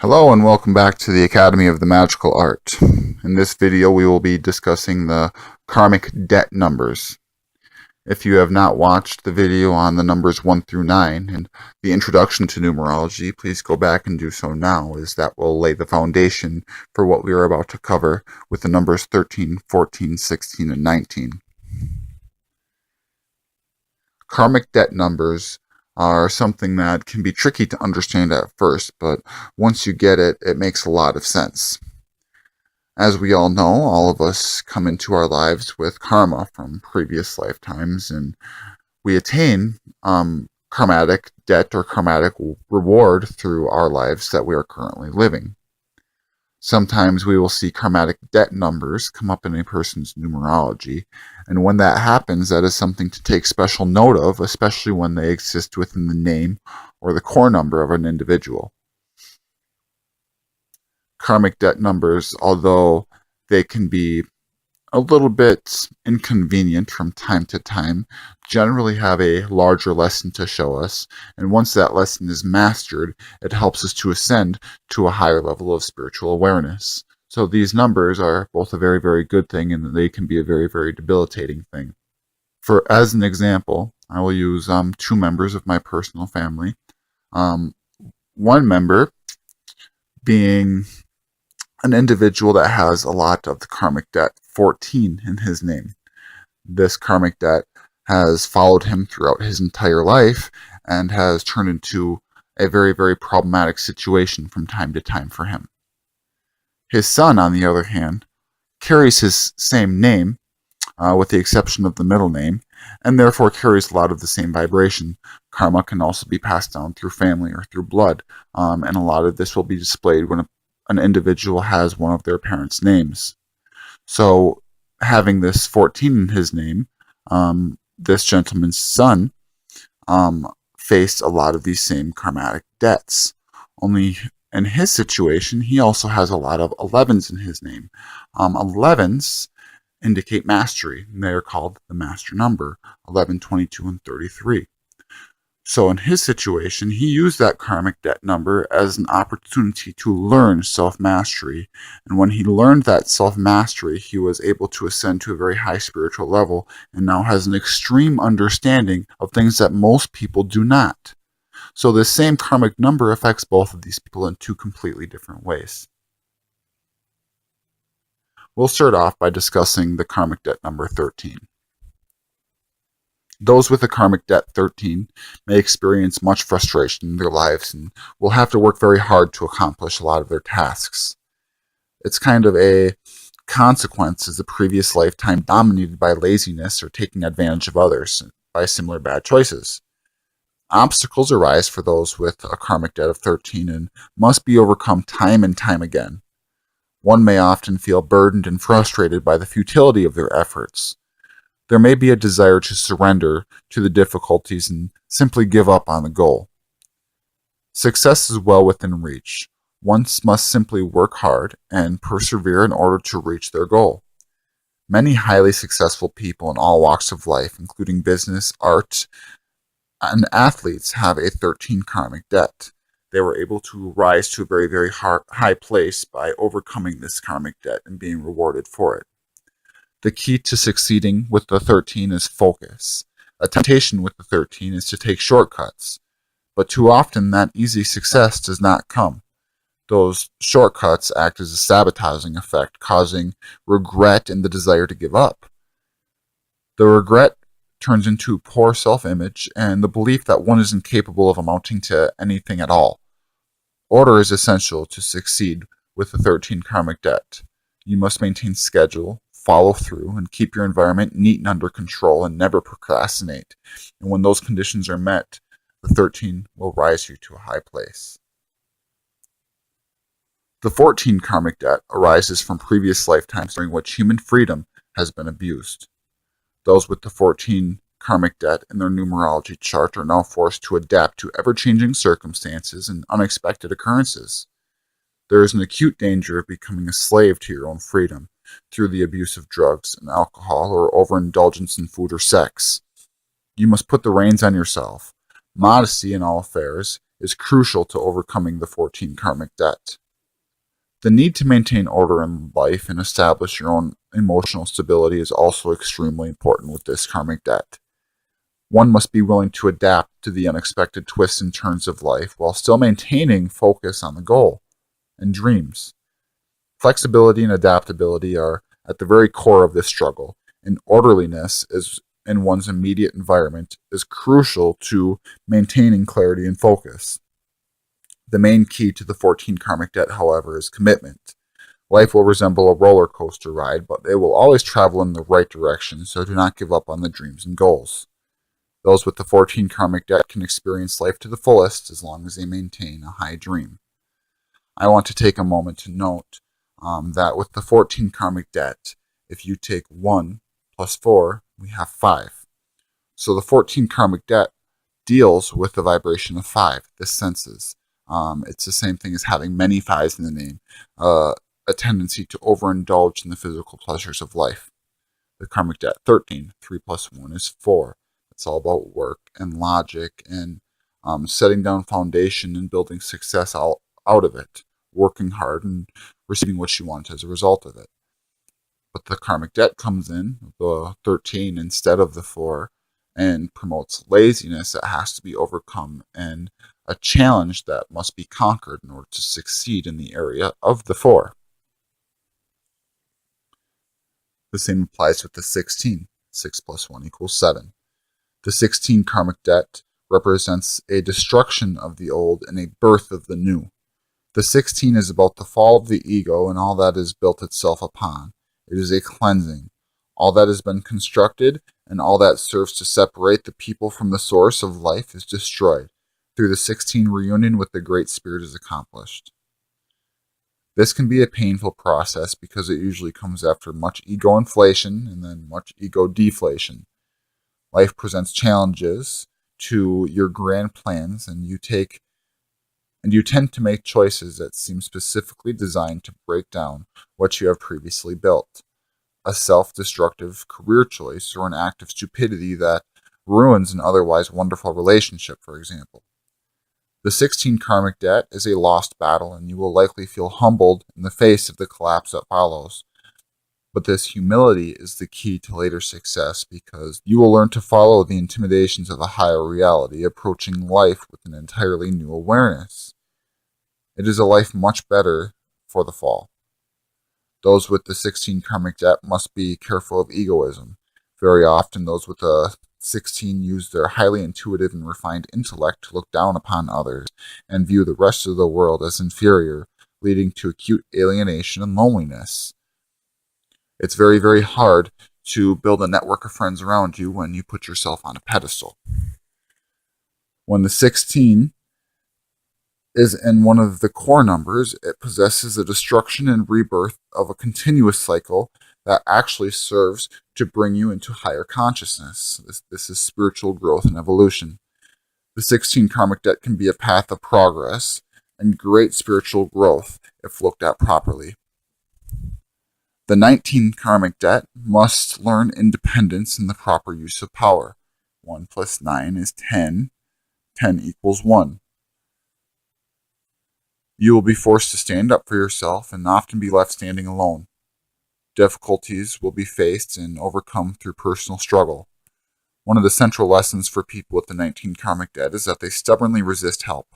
Hello and welcome back to the Academy of the Magical Art. In this video we will be discussing the karmic debt numbers. If you have not watched the video on the numbers 1 through 9 and the introduction to numerology, please go back and do so now, as that will lay the foundation for what we are about to cover with the numbers 13, 14, 16, and 19. Karmic debt numbers are something that can be tricky to understand at first, but once you get it, it makes a lot of sense. As we all know, all of us come into our lives with karma from previous lifetimes, and we attain karmatic debt or karmatic reward through our lives that we are currently living. Sometimes we will see karmatic debt numbers come up in a person's numerology, and when that happens, that is something to take special note of, especially when they exist within the name or the core number of an individual. Karmic debt numbers, although they can be a little bit inconvenient from time to time, generally have a larger lesson to show us, and once that lesson is mastered, it helps us to ascend to a higher level of spiritual awareness. So these numbers are both a very, very good thing, and they can be a very, very debilitating thing. As an example, I will use two members of my personal family. One member being an individual that has a lot of the karmic debt 14 in his name. This karmic debt has followed him throughout his entire life and has turned into a very, very problematic situation from time to time for him. His son, on the other hand, carries his same name, with the exception of the middle name, and therefore carries a lot of the same vibration. Karma can also be passed down through family or through blood, and a lot of this will be displayed when an individual has one of their parents' names. So having this 14 in his name, this gentleman's son faced a lot of these same karmatic debts. Only in his situation, he also has a lot of 11s in his name. 11s indicate mastery, and they are called the master number, 11, 22, and 33. So in his situation, he used that karmic debt number as an opportunity to learn self-mastery. And when he learned that self-mastery, he was able to ascend to a very high spiritual level and now has an extreme understanding of things that most people do not. So this same karmic number affects both of these people in two completely different ways. We'll start off by discussing the karmic debt number 13. Those with a karmic debt 13 may experience much frustration in their lives and will have to work very hard to accomplish a lot of their tasks. It's kind of a consequence as the previous lifetime dominated by laziness or taking advantage of others by similar bad choices. Obstacles arise for those with a karmic debt of 13 and must be overcome time and time again. One may often feel burdened and frustrated by the futility of their efforts. There may be a desire to surrender to the difficulties and simply give up on the goal. Success is well within reach. One must simply work hard and persevere in order to reach their goal. Many highly successful people in all walks of life, including business, art, and athletes, have a 13 karmic debt. They were able to rise to a very, very high place by overcoming this karmic debt and being rewarded for it. The key to succeeding with the 13 is focus. A temptation with the 13 is to take shortcuts, but too often that easy success does not come. Those shortcuts act as a sabotaging effect, causing regret and the desire to give up. The regret turns into poor self-image and the belief that one is incapable of amounting to anything at all. Order is essential to succeed with the 13 karmic debt. You must maintain schedule, follow through, and keep your environment neat and under control, and never procrastinate. And when those conditions are met, the 13 will rise you to a high place. The 14 karmic debt arises from previous lifetimes during which human freedom has been abused. Those with the 14 karmic debt in their numerology chart are now forced to adapt to ever-changing circumstances and unexpected occurrences. There is an acute danger of becoming a slave to your own freedom through the abuse of drugs and alcohol or overindulgence in food or sex. You must put the reins on yourself. Modesty in all affairs is crucial to overcoming the 14 karmic debt. The need to maintain order in life and establish your own emotional stability is also extremely important with this karmic debt. One must be willing to adapt to the unexpected twists and turns of life while still maintaining focus on the goal and dreams. Flexibility and adaptability are at the very core of this struggle, and orderliness in one's immediate environment is crucial to maintaining clarity and focus. The main key to the 14 karmic debt, however, is commitment. Life will resemble a roller coaster ride, but it will always travel in the right direction, so do not give up on the dreams and goals. Those with the 14 karmic debt can experience life to the fullest as long as they maintain a high dream. I want to take a moment to note that with the 14 karmic debt, if you take 1 plus 4, we have 5. So the 14 karmic debt deals with the vibration of 5, the senses. It's the same thing as having many 5s in the name, a tendency to overindulge in the physical pleasures of life. The karmic debt 13, 3 plus 1 is 4. It's all about work and logic and setting down foundation and building success out of it, working hard and receiving what you want as a result of it. But the karmic debt comes in, the 13 instead of the 4, and promotes laziness that has to be overcome and a challenge that must be conquered in order to succeed in the area of the 4. The same applies with the 16. 6 plus 1 equals 7. The 16 karmic debt represents a destruction of the old and a birth of the new. The 16 is about the fall of the ego and all that is built itself upon. It is a cleansing. All that has been constructed and all that serves to separate the people from the source of life is destroyed. Through the 16 reunion with the Great Spirit is accomplished. This can be a painful process because it usually comes after much ego inflation and then much ego deflation. Life presents challenges to your grand plans, and you tend to make choices that seem specifically designed to break down what you have previously built. A self-destructive career choice or an act of stupidity that ruins an otherwise wonderful relationship, for example. The 16 karmic debt is a lost battle, and you will likely feel humbled in the face of the collapse that follows. But this humility is the key to later success because you will learn to follow the intimidations of a higher reality, approaching life with an entirely new awareness. It is a life much better for the fall. Those with the 16 karmic debt must be careful of egoism. Very often, those with a 16 use their highly intuitive and refined intellect to look down upon others and view the rest of the world as inferior, leading to acute alienation and loneliness. It's very, very hard to build a network of friends around you when you put yourself on a pedestal. When the 16 is in one of the core numbers, it possesses the destruction and rebirth of a continuous cycle that actually serves to bring you into higher consciousness. This is spiritual growth and evolution. The 16 karmic debt can be a path of progress and great spiritual growth if looked at properly. The 19 karmic debt must learn independence in the proper use of power. 1 plus 9 is 10. 10 equals 1. You will be forced to stand up for yourself and often be left standing alone. Difficulties will be faced and overcome through personal struggle. One of the central lessons for people with the 19 karmic debt is that they stubbornly resist help.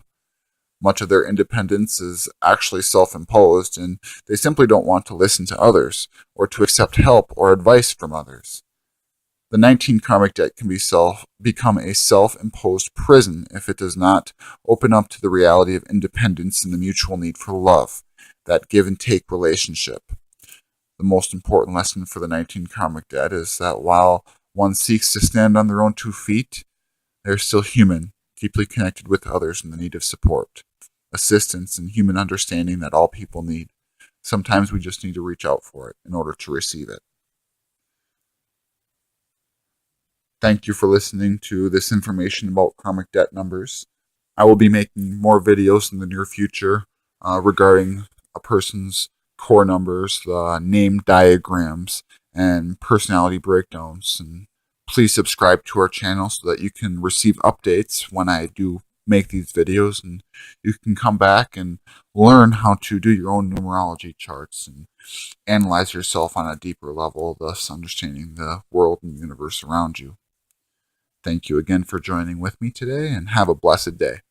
Much of their independence is actually self-imposed, and they simply don't want to listen to others or to accept help or advice from others. The 19 karmic debt can become a self-imposed prison if it does not open up to the reality of independence and the mutual need for love, that give and take relationship. The most important lesson for the 19 karmic debt is that while one seeks to stand on their own 2 feet, they are still human, deeply connected with others in the need of support, assistance, and human understanding that all people need. Sometimes we just need to reach out for it in order to receive it. Thank you for listening to this information about karmic debt numbers. I will be making more videos in the near future regarding a person's core numbers, the name diagrams, and personality breakdowns. And please subscribe to our channel so that you can receive updates when I do make these videos, and you can come back and learn how to do your own numerology charts and analyze yourself on a deeper level, thus understanding the world and universe around you. Thank you again for joining with me today, and have a blessed day.